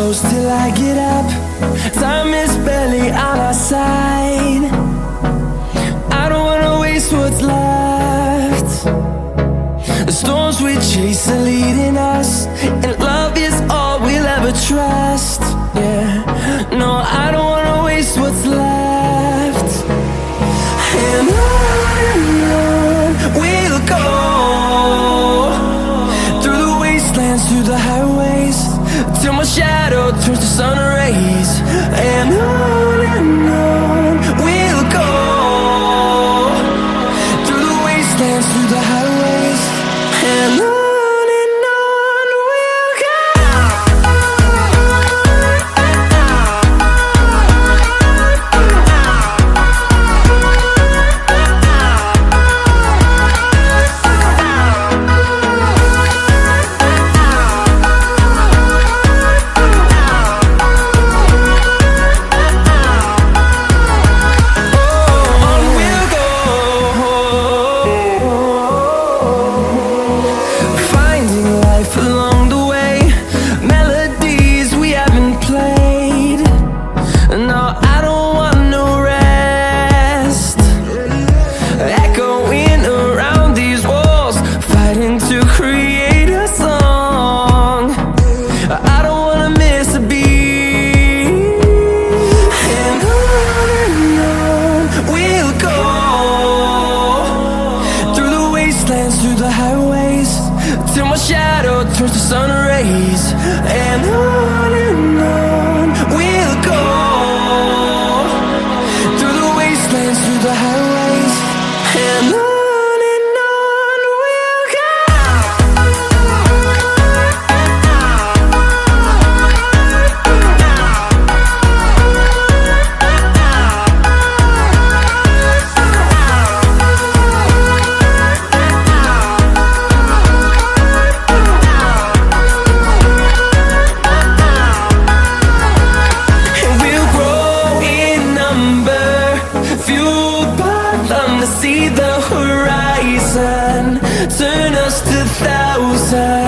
close till I get up. Time is barely on our side. I don't wanna waste what's left. The storms we chase are leading us, and love is all we'll ever trust. Yeah, no, I don't wanna waste what's left. And on we'll go, through the wastelands, through the highways, till my shadow turns to sun rays. And on we'll go, through the wastelands, through the highways, and on we'll go. Through the highways, till my shadow turns to sun rays. And on we'll go, through the wastelands, through the highways, and on we'll go. See the horizon, turn us to thousands.